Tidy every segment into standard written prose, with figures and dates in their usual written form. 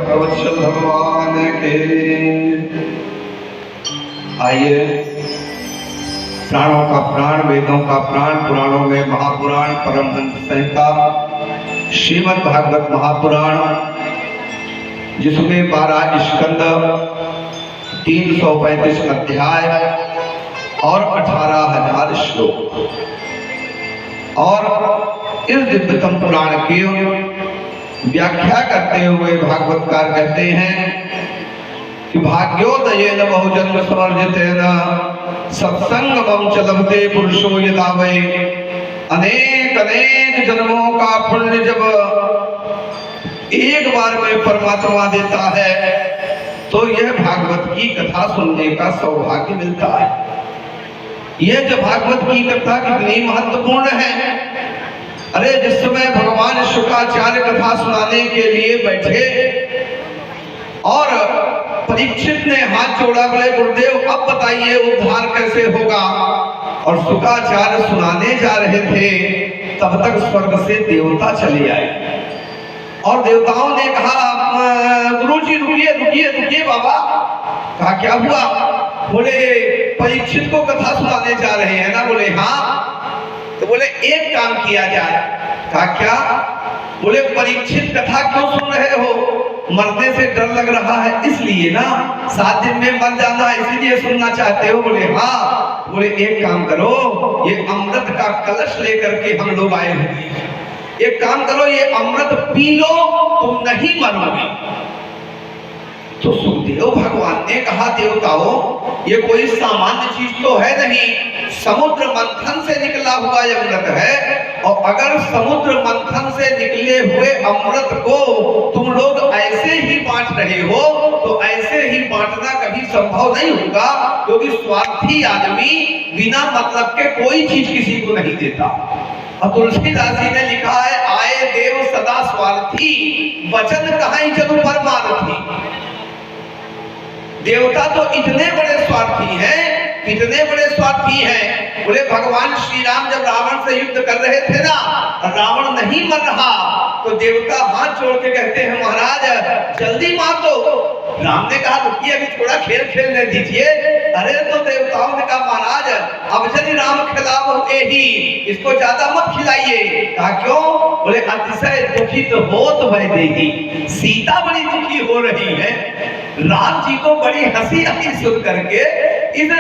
भगवत्सल भगवान के। आइए, प्राणों का प्राण, वेदों का प्राण, पुराणों में महापुराण, परमहंस संहिता, श्रीमद् भागवत महापुराण, जिसमें 12 स्कंद, 335 अध्याय और 18,000 श्लोक, और इस दिव्यतम पुराण की व्याख्या करते हुए भागवतकार कहते हैं कि भाग्योदयेन बहुजन्म समर्जितेन सत्संगमं च लभते पुरुषो यदा वै। अनेक अनेक जन्मों का पुण्य जब एक बार में परमात्मा देता है तो यह भागवत की कथा सुनने का सौभाग्य मिलता है। यह जो भागवत की कथा कितनी महत्वपूर्ण है। अरे जिस समय भगवान शुक्राचार्य कथा सुनाने के लिए बैठे और परीक्षित ने हाथ जोड़ा, बोले गुरुदेव अब बताइए उद्धार कैसे होगा। और शुक्राचार्य सुनाने जा रहे थे, तब तक स्वर्ग से देवता चले आए और देवताओं ने कहा गुरुजी रुकिए रुकिए रुकिए बाबा। कहा क्या हुआ? बोले परीक्षित को कथा सुनाने जा रहे हैं ना। बोले हाँ। तो बोले एक काम किया जाए। कहा क्या? बोले परीक्षित कथा क्यों सुन रहे हो? मरने से डर लग रहा है इसलिए ना, 7 दिन में मर जाना इसीलिए सुनना चाहते हो? बोले हाँ। बोले एक काम करो, ये अमृत का कलश लेकर के हम लोग आए हैं, एक काम करो ये अमृत पी लो, तुम नहीं मरोगे। तो सुखदेव भगवान ने कहा देवताओं ये कोई सामान्य चीज तो है नहीं, समुद्र मंथन से निकला हुआ अमृत है, और अगर समुद्र मंथन से निकले हुए अमृत को तुम लोग ऐसे ही बांट रहे हो तो ऐसे ही बांटना कभी संभव नहीं होगा, क्योंकि स्वार्थी आदमी बिना मतलब के कोई चीज किसी को नहीं देता। और तुलसीदास जी ने लिखा है आए देव सदा स्वार्थी, वचन कहाई जनु परमार्थी। देवता तो इतने बड़े स्वार्थी हैं, इतने बड़े स्वार्थी हैं। बोले भगवान श्री राम जब रावण से युद्ध कर रहे थे ना, रावण नहीं मर रहा, तो देवता हाथ जोड़ के कहते हैं महाराज जल्दी मार दो। राम ने कहा रुकिए अभी थोड़ा खेल खेलने दीजिए। अरे तो देवताओं ने कहा महाराज अब जल्दी राम खिलाओ ही, इसको ज्यादा मत खिलाइए। कहा क्यों? बोले अतिशय दुखित हो तो भय देगी। सीता बड़ी दुखी हो रही है, राम जी को बड़ी हंसी आई सुन करके। इस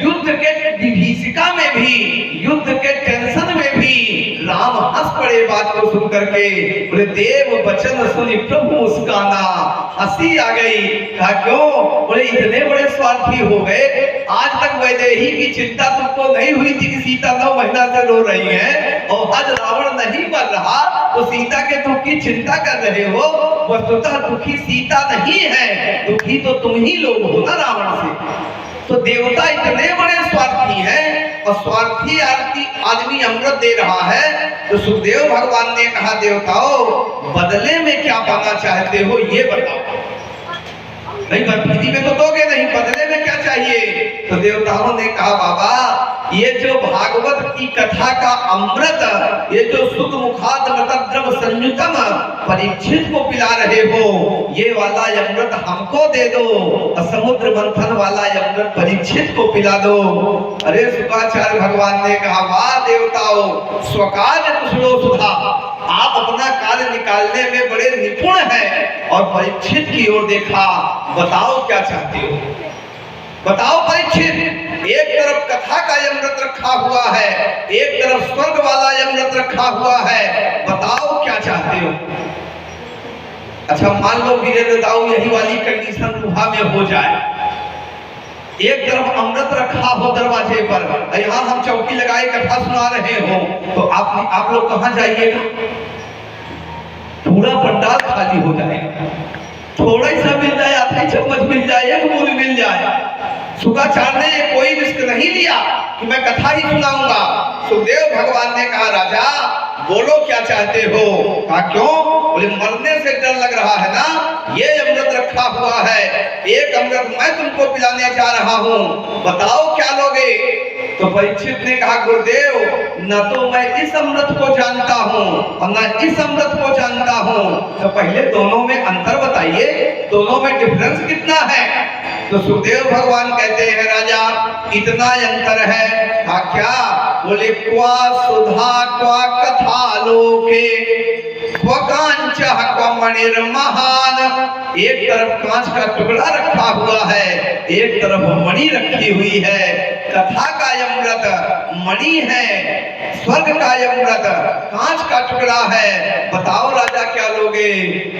युद्ध के विभीषिका में भी, युद्ध के टेंशन में भी राम हंस पड़े बात को सुन करके। बोले देव वचन सुनी प्रभु मुस्काना, हंसी आ गई। कहा क्यों? बोले इतने बड़े स्वार्थी हो गए, आज तक वैदेही की चिंता तुमको नहीं हुई थी कि सीता 9 महीना से रो रही है, और आज रावण नहीं मर रहा तो सीता के दुख की चिंता कर रहे हो। वस्तुतः दुखी सीता नहीं है, दुखी तो तुम ही लोग हो ना रावण से। तो देवता इतने बड़े स्वार्थी हैं, और स्वार्थी आदमी अमृत दे रहा है। तो सुखदेव भगवान ने कहा देवताओं बदले में क्या पाना चाहते हो ये बताओ। नहीं बदले में तो दोगे नहीं, बदले में क्या चाहिए? तो देवताओं ने कहा बाबा ये जो भागवत की कथा का अमृत, ये जो सुख मुखाद मतद्रव संयुतम परीक्षित को पिला रहे हो, ये वाला अमृत हमको दे दो, और समुद्र मंथन वाला अमृत परीक्षित को पिला दो। अरे शुक्राचार्य भगवान ने कहा वाह देवताओं स्वकार्य कुशलो सुधा, आप अपना कार्य निकालने में बड़े निपुण हैं। और परीक्षित की ओर देखा, बताओ क्या चाहते हो? बताओ परीक्षित, एक तरफ कथा का अमृत रखा हुआ है, एक तरफ स्वर्ग वाला अमृत रखा हुआ है, बताओ क्या चाहते हो? अच्छा मान लो वीरेंद्र दाऊ यही वाली कंडीशन गुहा में हो जाए, एक तरफ अमृत रखा हो दरवाजे पर, यहाँ हम चौकी लगाए कथा सुना रहे हो, तो आप लोग कहाँ जाइएगा? पूरा पंडाल खाली हो जाएगा। थोड़ा सा मिल जाए, आधी चम्मच मिल जाए, एक मूल मिल जाए। शुक्राचार्य ने कोई रिस्क नहीं लिया कि मैं कथा ही सुनाऊंगा। सुखदेव भगवान ने कहा राजा बोलो क्या चाहते हो? कहा क्यों? बोले मरने से डर लग रहा है ना, ये अमृत रखा हुआ है, एक अमृत मैं तुमको पिलाने जा रहा हूँ, बताओ क्या लोगे? तो परीक्षित ने कहा गुरुदेव न तो मैं इस अमृत को जानता हूँ और न इस अमृत को जानता हूँ, तो पहले दोनों में अंतर बताइए, दोनों में डिफरेंस कितना है। तो सुखदेव भगवान कहते हैं राजा इतना अंतर है। कहा क्या? बोले क्वा सुधा क्वा कथा लोके क्वा कांच क्वा मणिर्महान। एक तरफ कांच का टुकड़ा रखा हुआ है, एक तरफ मणि रखी हुई है। कथा का अमृत मणि है, स्वर्ग का अमृत कांच का टुकड़ा है। बताओ राजा क्या लोगे?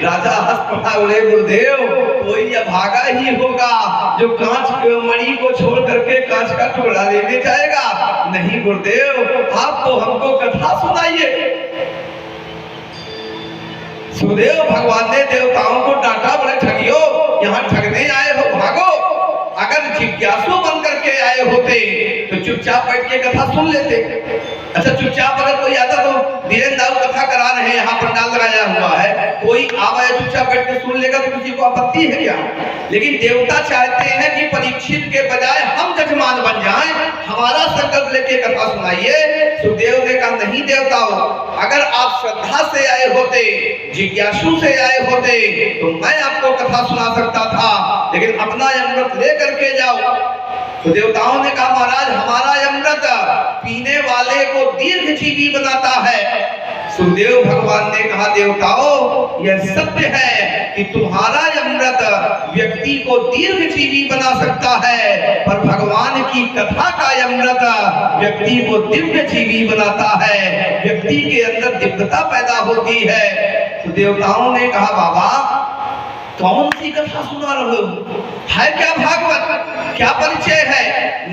राजा हंस पड़ा, बोले गुरुदेव कोई अभागा ही होगा जो कांच के मणि को छोड़ करके कांच का टुकड़ा लेने जाएगा। नहीं गुरुदेव, आप तो हमको कथा सुनाइए। सुखदेव भगवान ने देवताओं को डांटा, बोले ठगियो, यहाँ ठगने आए हो, भागो। अगर जिज्ञासु बन करके आए होते तो चुपचाप बैठ के कथा सुन लेते। अच्छा चुपचाप अगर कोई आता तो धीरेन्द्र दाऊ कथा करा रहे हैं, यहाँ पंडाल लगाया हुआ है, कोई आवा चुपचाप बैठ के सुन लेगा तो किसी को आपत्ति है क्या? लेकिन देवता चाहते हैं कि परीक्षित के बजाय हम जजमान बन जाएं, हमारा संकल्प लेके कथा सुनाइए। सुखदेव ने कहा नहीं देवताओं, अगर आप श्रद्धा से आए होते, जिज्ञासु से आए होते तो मैं आपको कथा सुना सकता था, लेकिन अपना अमृत ले करके जाओ। तो देवताओं ने कहा महाराज हमारा अमृत पीने वाले को दीर्घजीवी बनाता है। सुखदेव भगवान ने कहा देवताओं यह सत्य है कि तुम्हारा अमृत व्यक्ति को दीर्घजीवी बना सकता है, पर भगवान की कथा का अमृत व्यक्ति को दिव्यजीवी बनाता है, व्यक्ति के अंदर दिव्यता पैदा होती है। तो देवताओं ने कहा बाबा कौन सी कथा सुना रहे हो? है क्या भागवत? क्या परिचय है?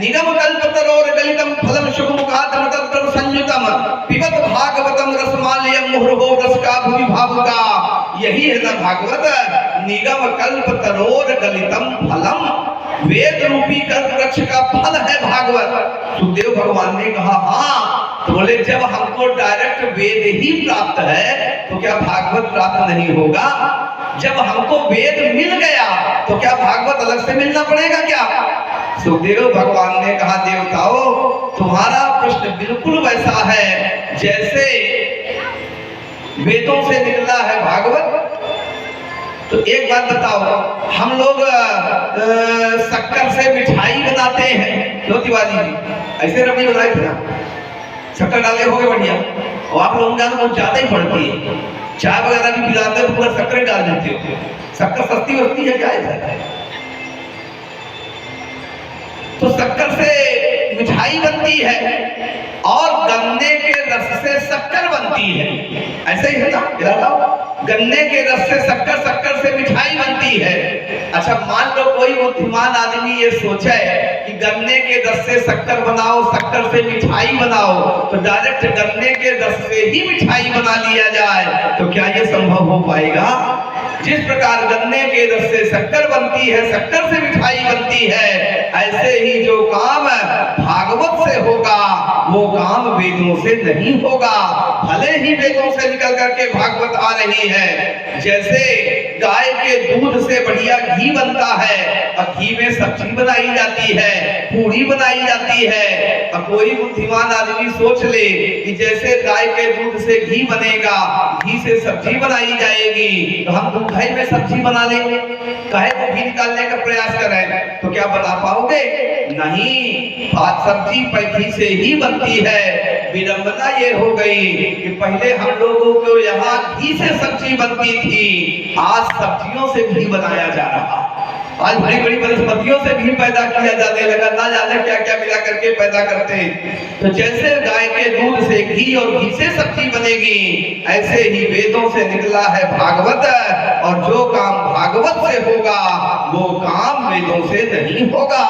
निगम कल्पतरोर गलितम फलम शुभमुखात् मृतद्रव संयुतम पिबत भागवतम रसमालयम मुहुर्हो रसका भूमि भावुका। यही है ना भागवत, निगम कल्पतरोर गलितम फलम, वेद रूपी कल्प वृक्ष का फल है भागवत। सुखदेव भगवान ने कहा हाँ। तो बोले जब हमको डायरेक्ट वेद ही प्राप्त है तो क्या भागवत प्राप्त नहीं होगा? जब हमको वेद मिल गया तो क्या भागवत अलग से मिलना पड़ेगा क्या? सुखदेव भगवान ने कहा देवताओं तुम्हारा प्रश्न बिल्कुल वैसा है जैसे वेदों से निकला है भागवत। तो एक बात बताओ, हम लोग शक्कर से मिठाई बनाते हैं, क्यों तिवारी जी? ऐसे रबड़ी बनाए थे ना, शक्कर डाले होगे बढ़िया, और आप लोगों का बहुत ज्यादा ही पड़ती है। चाय वगैरह भी पिलाते हो पूरा शक्कर डाल देते हो। शक्कर सस्ती होती है क्या है? तो शक्कर से मिठाई बनती है और गन्ने के रस से शक्कर बनती है, ऐसे ही है ना? गन्ने के रस से शक्कर, शक्कर से मिठाई बनती है। अच्छा मान लो कोई बुद्धिमान आदमी ये सोचे कि गन्ने के रस से शक्कर बनाओ, शक्कर से मिठाई बनाओ, तो डायरेक्ट गन्ने के रस से ही मिठाई बना लिया जाए, तो क्या ये संभव हो पाएगा? जिस प्रकार गन्ने के रस से शक्कर बनती है, शक्कर से मिठाई बनती है, ऐसे ही जो काम भागवत से होगा वो काम वेदों से नहीं होगा। भले ही वेदों से निकल करके भागवत आ रही है। जैसे गाय के दूध से बढ़िया घी बनता है और घी में सब्जी बनाई जाती है, पूरी बनाई जाती है, और कोई बुद्धिमान आदमी सोच ले कि जैसे गाय के दूध से घी बनेगा, घी से सब्जी बनाई जाएगी, तो हम दूध में सब्जी बना लेंगे, काहे को घी निकालने का प्रयास करें, तो क्या बना पाओगे? नहीं, बात सब्जी घी से ही बनती है। विडंबना ये हो गई कि पहले हम लोगों को यहाँ घी से सब्जी बनती थी, आज सब्जियों से घी बनाया जा रहा। आज बड़ी बड़ी वनस्पतियों से घी पैदा किया जाने लगा, ना जाने क्या क्या मिला करके पैदा करते हैं। तो जैसे गाय के दूध से घी और घी से सब्जी बनेगी, ऐसे ही वेदों से निकला है भागवत, और जो काम भागवत से होगा वो काम वेदों से नहीं होगा।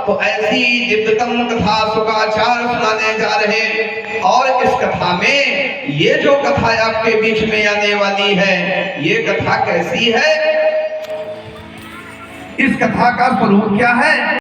तो ऐसी दिव्यतम कथा शुकाचार्य सुनाने जा रहे हैं, और इस कथा में ये जो कथा आपके बीच में आने वाली है, ये कथा कैसी है, इस कथा का स्वरूप क्या है?